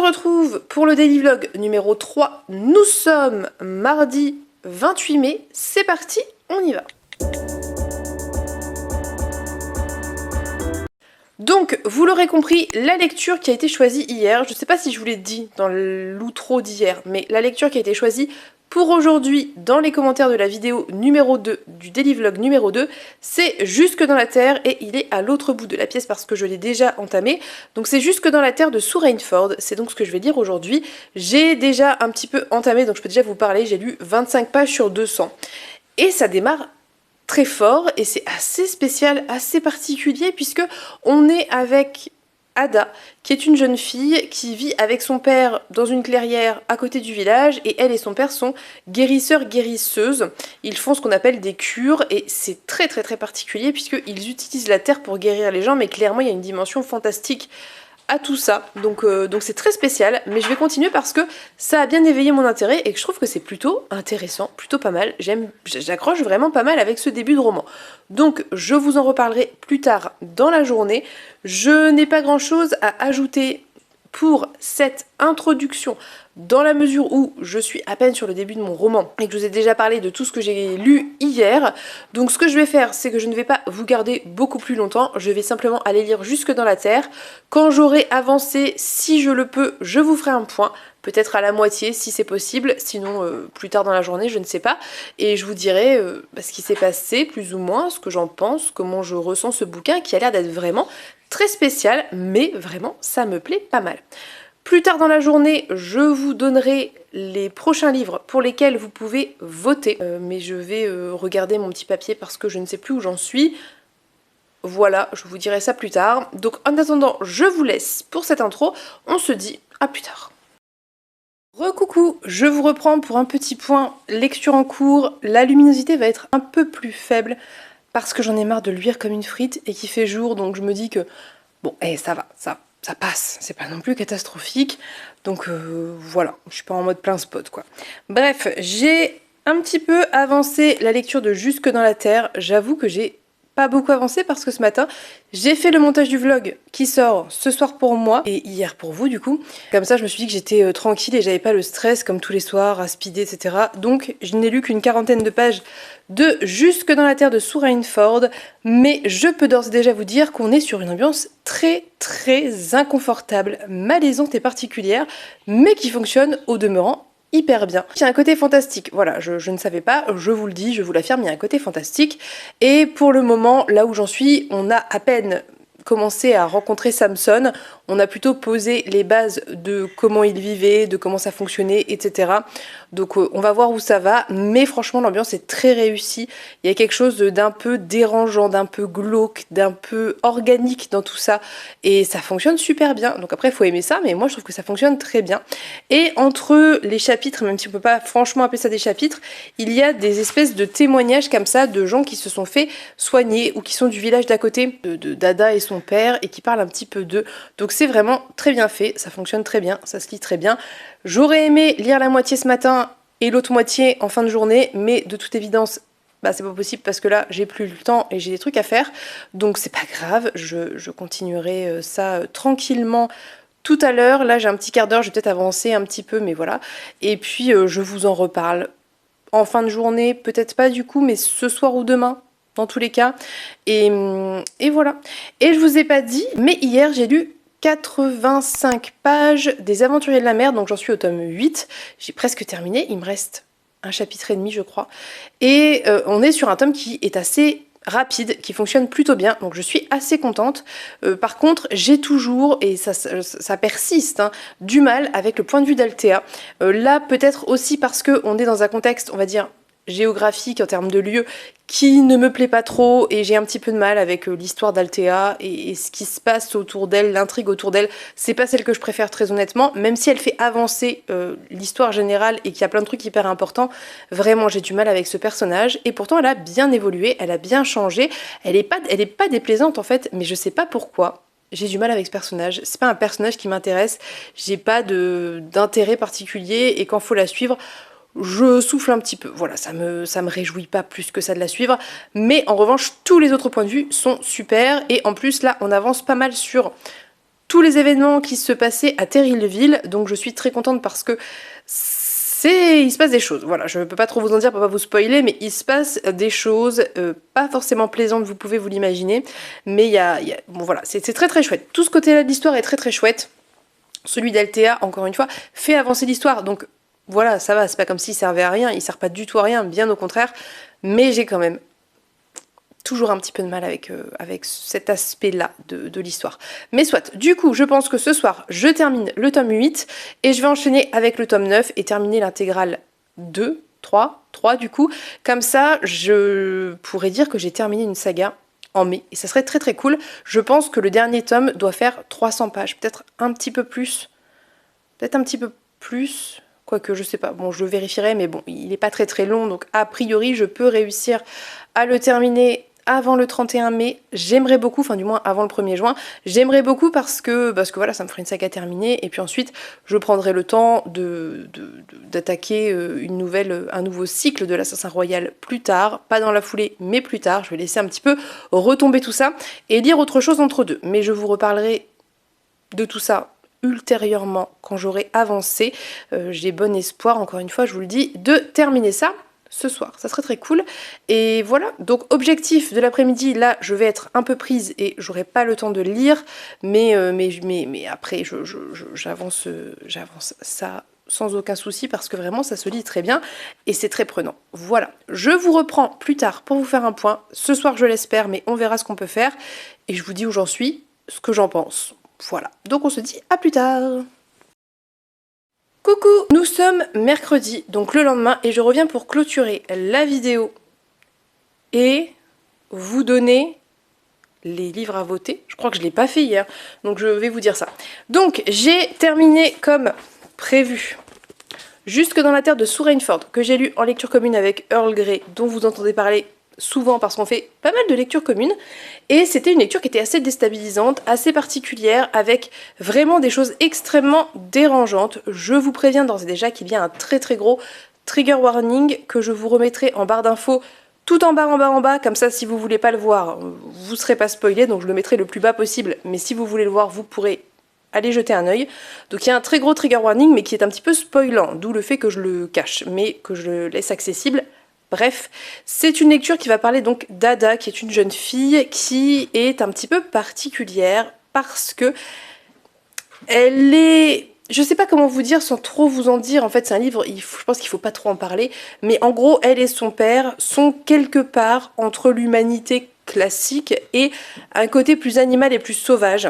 retrouve pour le daily vlog numéro 3. Nous sommes mardi 28 mai. C'est parti, on y va. Donc, vous l'aurez compris, la lecture qui a été choisie hier, je ne sais pas si je vous l'ai dit dans l'outro d'hier, mais la lecture qui a été choisie pour aujourd'hui dans les commentaires de la vidéo numéro 2, du daily vlog numéro 2, c'est Jusque dans la Terre et il est à l'autre bout de la pièce parce que je l'ai déjà entamé. Donc c'est Jusque dans la Terre de Sue Rainford, c'est donc ce que je vais lire aujourd'hui. J'ai déjà un petit peu entamé, donc je peux déjà vous parler, j'ai lu 25 pages sur 200. Et ça démarre très fort et c'est assez spécial, assez particulier puisque on est avec Ada, qui est une jeune fille qui vit avec son père dans une clairière à côté du village et elle et son père sont guérisseurs-guérisseuses. Ils font ce qu'on appelle des cures et c'est très particulier puisqu'ils utilisent la terre pour guérir les gens, mais clairement il y a une dimension fantastique à tout ça, donc c'est très spécial, mais je vais continuer parce que ça a bien éveillé mon intérêt et que je trouve que c'est plutôt intéressant, plutôt pas mal. J'accroche vraiment pas mal avec ce début de roman. Donc je vous en reparlerai plus tard dans la journée. Je n'ai pas grand chose à ajouter pour cette introduction dans la mesure où je suis à peine sur le début de mon roman et que je vous ai déjà parlé de tout ce que j'ai lu hier. Donc ce que je vais faire, c'est que je ne vais pas vous garder beaucoup plus longtemps, je vais simplement aller lire Jusque dans la Terre. Quand j'aurai avancé, si je le peux, je vous ferai un point, peut-être à la moitié si c'est possible, sinon plus tard dans la journée, je ne sais pas. Et je vous dirai ce qui s'est passé, plus ou moins, ce que j'en pense, comment je ressens ce bouquin qui a l'air d'être vraiment très spécial, mais vraiment ça me plaît pas mal. Plus tard dans la journée, je vous donnerai les prochains livres pour lesquels vous pouvez voter. Mais je vais regarder mon petit papier parce que je ne sais plus où j'en suis. Voilà, je vous dirai ça plus tard. Donc en attendant, je vous laisse pour cette intro. On se dit à plus tard. Recoucou, je vous reprends pour un petit point lecture en cours. La luminosité va être un peu plus faible parce que j'en ai marre de luire comme une frite et qu'il fait jour. Donc je me dis que bon, ça va, ça passe, c'est pas non plus catastrophique, donc voilà, je suis pas en mode plein spot quoi. Bref, j'ai un petit peu avancé la lecture de Jusque dans la Terre, j'avoue que j'ai pas beaucoup avancé parce que ce matin, j'ai fait le montage du vlog qui sort ce soir pour moi et hier pour vous du coup. Comme ça, je me suis dit que j'étais tranquille et j'avais pas le stress comme tous les soirs à speeder, etc. Donc, je n'ai lu qu'une quarantaine de pages de Jusque dans la Terre de Sue Rainford, mais je peux d'ores et déjà vous dire qu'on est sur une ambiance très inconfortable, malaisante et particulière, mais qui fonctionne au demeurant hyper bien. Il y a un côté fantastique, voilà, je ne savais pas, je vous le dis, je vous l'affirme, il y a un côté fantastique, et pour le moment, là où j'en suis, on a à peine commencé à rencontrer Samson, on a plutôt posé les bases de comment il vivait, de comment ça fonctionnait, etc. Donc on va voir où ça va, mais franchement l'ambiance est très réussie. Il y a quelque chose d'un peu dérangeant, d'un peu glauque, d'un peu organique dans tout ça, et ça fonctionne super bien. Donc après il faut aimer ça, mais moi je trouve que ça fonctionne très bien. Et entre les chapitres, même si on peut pas franchement appeler ça des chapitres, il y a des espèces de témoignages comme ça de gens qui se sont fait soigner ou qui sont du village d'à côté, de Dada et son père, et qui parlent un petit peu d'eux. Donc c'est vraiment très bien fait, ça fonctionne très bien, ça se lit très bien. J'aurais aimé lire la moitié ce matin et l'autre moitié en fin de journée, mais de toute évidence, c'est pas possible parce que là j'ai plus le temps et j'ai des trucs à faire. Donc c'est pas grave, je continuerai ça tranquillement tout à l'heure. Là j'ai un petit quart d'heure, je vais peut-être avancer un petit peu, mais voilà. Et puis je vous en reparle en fin de journée, peut-être pas du coup, mais ce soir ou demain. Dans tous les cas, et voilà. Et je vous ai pas dit, mais hier j'ai lu 85 pages des Aventuriers de la Mer, donc j'en suis au tome 8, j'ai presque terminé, il me reste un chapitre et demi je crois, et on est sur un tome qui est assez rapide, qui fonctionne plutôt bien, donc je suis assez contente. Par contre, j'ai toujours, et ça persiste, du mal avec le point de vue d'Althea. Là, peut-être aussi parce qu'on est dans un contexte, on va dire, géographique en termes de lieu qui ne me plaît pas trop, et j'ai un petit peu de mal avec l'histoire d'Althea et ce qui se passe autour d'elle, l'intrigue autour d'elle. C'est pas celle que je préfère très honnêtement, même si elle fait avancer l'histoire générale et qu'il y a plein de trucs hyper importants. Vraiment j'ai du mal avec ce personnage, et pourtant elle a bien évolué, elle a bien changé, elle est pas déplaisante en fait, mais je sais pas pourquoi. J'ai du mal avec ce personnage, c'est pas un personnage qui m'intéresse, j'ai pas d'intérêt particulier, et quand faut la suivre, je souffle un petit peu, voilà, ça me réjouit pas plus que ça de la suivre, mais en revanche tous les autres points de vue sont super, et en plus là on avance pas mal sur tous les événements qui se passaient à Terrillville, donc je suis très contente parce que il se passe des choses, voilà, je ne peux pas trop vous en dire pour pas vous spoiler, mais il se passe des choses pas forcément plaisantes, vous pouvez vous l'imaginer, mais bon voilà, c'est très très chouette. Tout ce côté-là de l'histoire est très très chouette. Celui d'Altea, encore une fois, fait avancer l'histoire, donc voilà, ça va, c'est pas comme s'il servait à rien, il sert pas du tout à rien, bien au contraire, mais j'ai quand même toujours un petit peu de mal avec cet aspect-là de l'histoire. Mais soit, du coup, je pense que ce soir, je termine le tome 8, et je vais enchaîner avec le tome 9, et terminer l'intégrale 2, 3 du coup. Comme ça, je pourrais dire que j'ai terminé une saga en mai, et ça serait très très cool. Je pense que le dernier tome doit faire 300 pages, peut-être un petit peu plus, quoique je sais pas, bon je le vérifierai, mais bon, il est pas très très long, donc a priori je peux réussir à le terminer avant le 31 mai, j'aimerais beaucoup, enfin du moins avant le 1er juin, j'aimerais beaucoup parce que voilà, ça me ferait une saga terminée, et puis ensuite je prendrai le temps d'attaquer un nouveau cycle de l'Assassin Royal plus tard, pas dans la foulée, mais plus tard, je vais laisser un petit peu retomber tout ça, et lire autre chose entre deux, mais je vous reparlerai de tout ça ultérieurement quand j'aurai avancé. J'ai bon espoir, encore une fois, je vous le dis, de terminer ça ce soir, ça serait très cool. Et voilà, donc objectif de l'après-midi, là je vais être un peu prise et j'aurai pas le temps de lire, mais après j'avance ça sans aucun souci parce que vraiment ça se lit très bien et c'est très prenant. Voilà, je vous reprends plus tard pour vous faire un point, ce soir je l'espère, mais on verra ce qu'on peut faire et je vous dis où j'en suis, ce que j'en pense. Voilà, donc on se dit à plus tard. Coucou, nous sommes mercredi, donc le lendemain, et je reviens pour clôturer la vidéo et vous donner les livres à voter. Je crois que je ne l'ai pas fait hier, donc je vais vous dire ça. Donc j'ai terminé comme prévu Jusque dans la terre de Sue Rainford, que j'ai lu en lecture commune avec Earl Grey, dont vous entendez parler souvent parce qu'on fait pas mal de lectures communes, et c'était une lecture qui était assez déstabilisante, assez particulière, avec vraiment des choses extrêmement dérangeantes. Je vous préviens d'ores et déjà qu'il y a un très très gros trigger warning que je vous remettrai en barre d'infos tout en bas, comme ça si vous voulez pas le voir, vous serez pas spoilé, donc je le mettrai le plus bas possible, mais si vous voulez le voir, vous pourrez aller jeter un œil. Donc il y a un très gros trigger warning, mais qui est un petit peu spoilant, d'où le fait que je le cache, mais que je le laisse accessible. Bref, c'est une lecture qui va parler donc d'Ada, qui est une jeune fille qui est un petit peu particulière parce que elle est... Je sais pas comment vous dire sans trop vous en dire, en fait c'est un livre, je pense qu'il faut pas trop en parler, mais en gros elle et son père sont quelque part entre l'humanité classique et un côté plus animal et plus sauvage.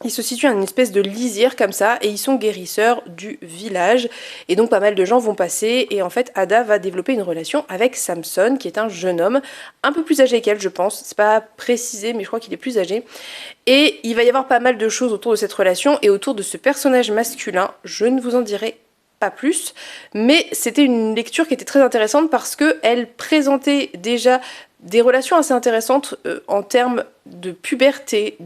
Ils se situent à une espèce de lisière comme ça et ils sont guérisseurs du village et donc pas mal de gens vont passer et en fait Ada va développer une relation avec Samson qui est un jeune homme un peu plus âgé qu'elle je pense, c'est pas précisé mais je crois qu'il est plus âgé et il va y avoir pas mal de choses autour de cette relation et autour de ce personnage masculin, je ne vous en dirai pas plus, mais c'était une lecture qui était très intéressante parce qu'elle présentait déjà des relations assez intéressantes en termes de puberté,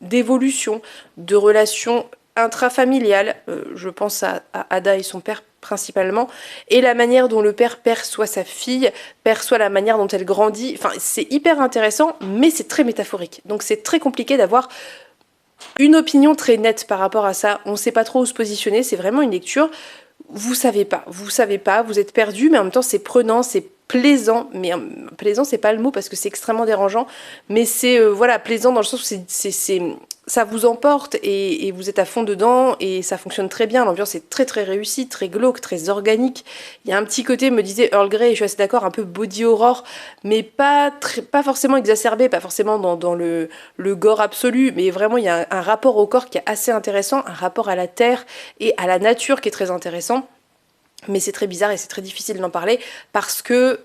d'évolution, de relations intrafamiliales, je pense à Ada et son père principalement, et la manière dont le père perçoit sa fille, perçoit la manière dont elle grandit, enfin c'est hyper intéressant, mais c'est très métaphorique, donc c'est très compliqué d'avoir une opinion très nette par rapport à ça, on sait pas trop où se positionner, c'est vraiment une lecture, vous savez pas, vous êtes perdu, mais en même temps c'est prenant, c'est plaisant, mais plaisant c'est pas le mot parce que c'est extrêmement dérangeant, mais c'est voilà plaisant dans le sens où ça vous emporte et vous êtes à fond dedans et ça fonctionne très bien, l'ambiance est très très réussie, très glauque, très organique, il y a un petit côté, me disait Earl Grey, et je suis assez d'accord, un peu body horror, mais pas forcément exacerbé, pas forcément dans le gore absolu, mais vraiment il y a un rapport au corps qui est assez intéressant, un rapport à la terre et à la nature qui est très intéressant. Mais c'est très bizarre et c'est très difficile d'en parler parce que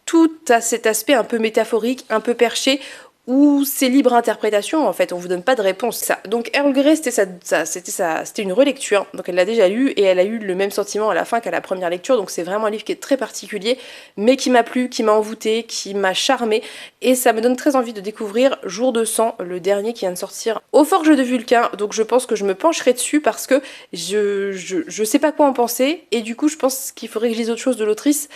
tout a cet aspect un peu métaphorique, un peu perché, où c'est libre interprétation en fait, on vous donne pas de réponse. Ça. Donc Earl Grey c'était une relecture, donc elle l'a déjà lu et elle a eu le même sentiment à la fin qu'à la première lecture, donc c'est vraiment un livre qui est très particulier, mais qui m'a plu, qui m'a envoûté, qui m'a charmé, et ça me donne très envie de découvrir Jour de sang, le dernier qui vient de sortir aux Forges de Vulcain, donc je pense que je me pencherai dessus parce que je sais pas quoi en penser, et du coup je pense qu'il faudrait que je lise autre chose de l'autrice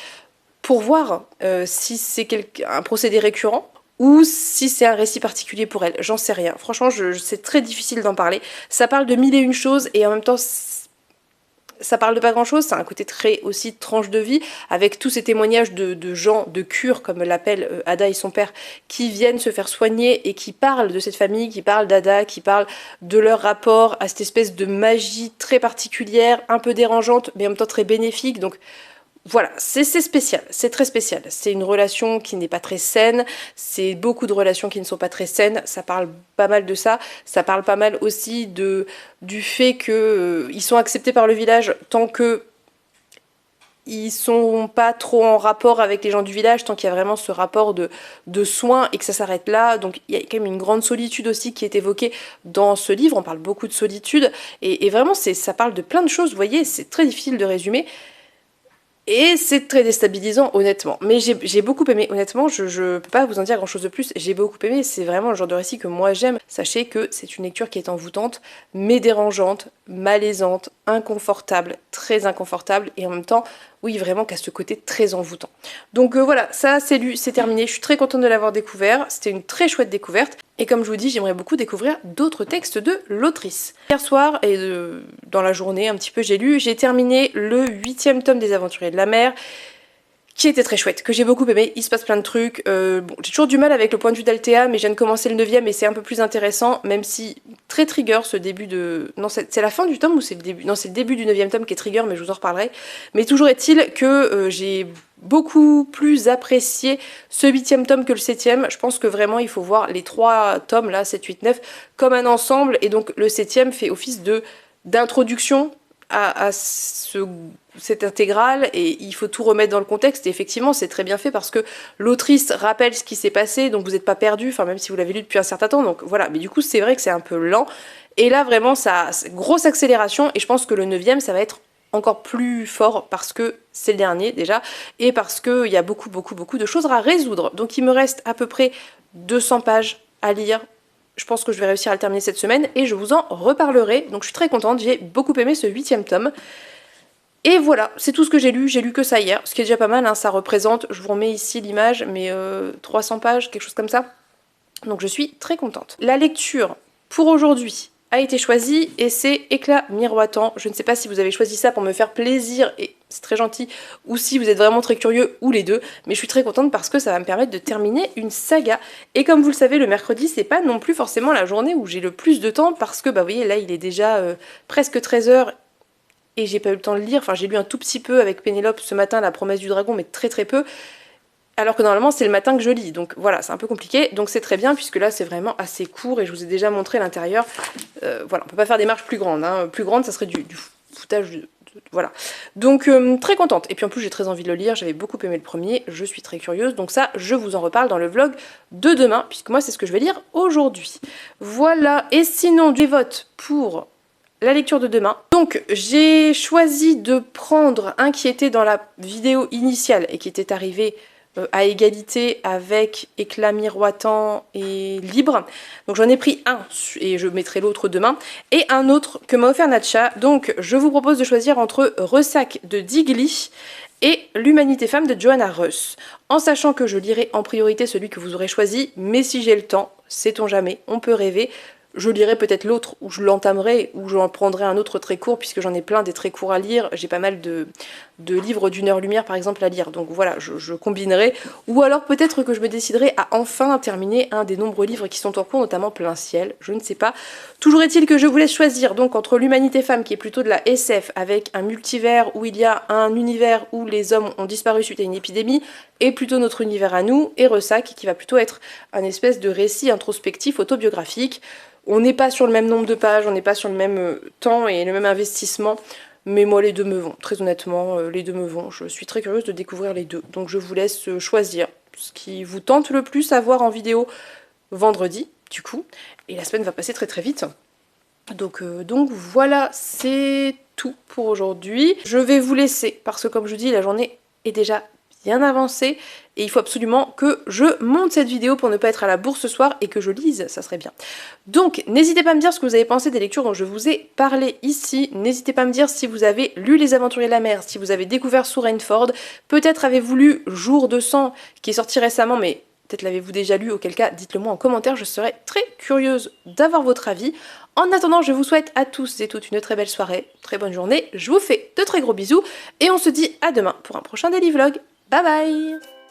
pour voir si c'est un procédé récurrent, ou si c'est un récit particulier pour elle, j'en sais rien. Franchement, c'est très difficile d'en parler. Ça parle de mille et une choses et en même temps ça parle de pas grand chose, c'est un côté très aussi tranche de vie, avec tous ces témoignages de gens, de cures, comme l'appelle Ada et son père, qui viennent se faire soigner et qui parlent de cette famille, qui parlent d'Ada, qui parlent de leur rapport à cette espèce de magie très particulière, un peu dérangeante, mais en même temps très bénéfique. Donc voilà, c'est spécial, c'est très spécial. C'est une relation qui n'est pas très saine, c'est beaucoup de relations qui ne sont pas très saines, ça parle pas mal de ça. Ça parle pas mal aussi du fait que ils sont acceptés par le village tant que ils sont pas trop en rapport avec les gens du village, tant qu'il y a vraiment ce rapport de soins et que ça s'arrête là. Donc il y a quand même une grande solitude aussi qui est évoquée dans ce livre, on parle beaucoup de solitude, et vraiment ça parle de plein de choses, vous voyez, c'est très difficile de résumer. Et c'est très déstabilisant, honnêtement. Mais j'ai beaucoup aimé, honnêtement, je peux pas vous en dire grand chose de plus. J'ai beaucoup aimé, c'est vraiment le genre de récit que moi j'aime. Sachez que c'est une lecture qui est envoûtante, mais dérangeante, malaisante, inconfortable, très inconfortable, et en même temps, oui, vraiment qu'à ce côté très envoûtant. Donc voilà, ça c'est lu, c'est terminé. Je suis très contente de l'avoir découvert. C'était une très chouette découverte. Et comme je vous dis, j'aimerais beaucoup découvrir d'autres textes de l'autrice. Hier soir, et dans la journée un petit peu, j'ai terminé le 8e tome des Aventuriers de la Mer, qui était très chouette, que j'ai beaucoup aimé. Il se passe plein de trucs. Bon, j'ai toujours du mal avec le point de vue d'Althea, mais je viens de commencer le 9e et c'est un peu plus intéressant, même si très trigger ce début de... Non, c'est la fin du tome ou c'est le début? Non, c'est le début du 9e tome qui est trigger, mais je vous en reparlerai. Mais toujours est-il que j'ai beaucoup plus apprécié ce 8e tome que le 7e. Je pense que vraiment il faut voir les 3 tomes, là, 7, 8, 9, comme un ensemble, et donc le 7e fait office d'introduction à cette intégrale, et il faut tout remettre dans le contexte, et effectivement c'est très bien fait parce que l'autrice rappelle ce qui s'est passé, donc vous n'êtes pas perdu, enfin même si vous l'avez lu depuis un certain temps, donc voilà, mais du coup c'est vrai que c'est un peu lent, et là vraiment ça, grosse accélération, et je pense que le 9e ça va être encore plus fort parce que c'est le dernier déjà, et parce qu'il y a beaucoup de choses à résoudre. Donc il me reste à peu près 200 pages à lire. Je pense que je vais réussir à le terminer cette semaine et je vous en reparlerai. Donc je suis très contente, j'ai beaucoup aimé ce 8e tome. Et voilà, c'est tout ce que j'ai lu que ça hier, ce qui est déjà pas mal, hein, ça représente, je vous remets ici l'image, mais 300 pages, quelque chose comme ça. Donc je suis très contente. La lecture pour aujourd'hui a été choisie et c'est Éclat miroitant. Je ne sais pas si vous avez choisi ça pour me faire plaisir et c'est très gentil, ou si vous êtes vraiment très curieux, ou les deux, mais je suis très contente parce que ça va me permettre de terminer une saga. Et comme vous le savez, le mercredi c'est pas non plus forcément la journée où j'ai le plus de temps parce que bah vous voyez là il est déjà presque 13h et j'ai pas eu le temps de lire, enfin j'ai lu un tout petit peu avec Pénélope ce matin, La promesse du dragon, mais très très peu. Alors que normalement c'est le matin que je lis, donc voilà, c'est un peu compliqué, donc c'est très bien puisque là c'est vraiment assez court et je vous ai déjà montré l'intérieur. Voilà, on peut pas faire des marches plus grandes, hein. Plus grandes ça serait du foutage, voilà. Donc très contente, et puis en plus j'ai très envie de le lire, j'avais beaucoup aimé le premier, je suis très curieuse, donc ça je vous en reparle dans le vlog de demain, puisque moi c'est ce que je vais lire aujourd'hui. Voilà, et sinon du vote pour la lecture de demain. Donc j'ai choisi de prendre un qui était dans la vidéo initiale et qui était arrivé à égalité avec Éclat miroitant et Libre. Donc j'en ai pris un et je mettrai l'autre demain. Et un autre que m'a offert Natcha. Donc je vous propose de choisir entre Ressac de Digli et L'Humanité femme de Johanna Russ. En sachant que je lirai en priorité celui que vous aurez choisi, mais si j'ai le temps, sait-on jamais, on peut rêver. Je lirai peut-être l'autre, ou je l'entamerai, ou j'en prendrai un autre très court, puisque j'en ai plein des très courts à lire. J'ai pas mal de livres d'une heure lumière, par exemple, à lire. Donc voilà, je combinerai. Ou alors peut-être que je me déciderai à enfin terminer un des nombreux livres qui sont en cours, notamment Plein Ciel, je ne sais pas. Toujours est-il que je vous laisse choisir donc entre L'Humanité femme, qui est plutôt de la SF, avec un multivers où il y a un univers où les hommes ont disparu suite à une épidémie, et plutôt notre univers à nous, et Ressac, qui va plutôt être un espèce de récit introspectif, autobiographique. On n'est pas sur le même nombre de pages, on n'est pas sur le même temps et le même investissement, mais moi les deux me vont, très honnêtement, les deux me vont. Je suis très curieuse de découvrir les deux, donc je vous laisse choisir ce qui vous tente le plus à voir en vidéo vendredi, du coup, et la semaine va passer très très vite. Donc voilà, c'est tout pour aujourd'hui. Je vais vous laisser, parce que comme je vous dis, la journée est déjà bien avancée et il faut absolument que je monte cette vidéo pour ne pas être à la bourre ce soir et que je lise, ça serait bien. Donc n'hésitez pas à me dire ce que vous avez pensé des lectures dont je vous ai parlé ici, n'hésitez pas à me dire si vous avez lu Les Aventuriers de la Mer, si vous avez découvert Sous Rainford, peut-être avez-vous lu Jour de sang qui est sorti récemment mais Peut-être l'avez-vous déjà lu, auquel cas dites-le moi en commentaire, je serais très curieuse d'avoir votre avis. En attendant, je vous souhaite à tous et toutes une très belle soirée, très bonne journée, je vous fais de très gros bisous et on se dit à demain pour un prochain daily vlog. Bye bye!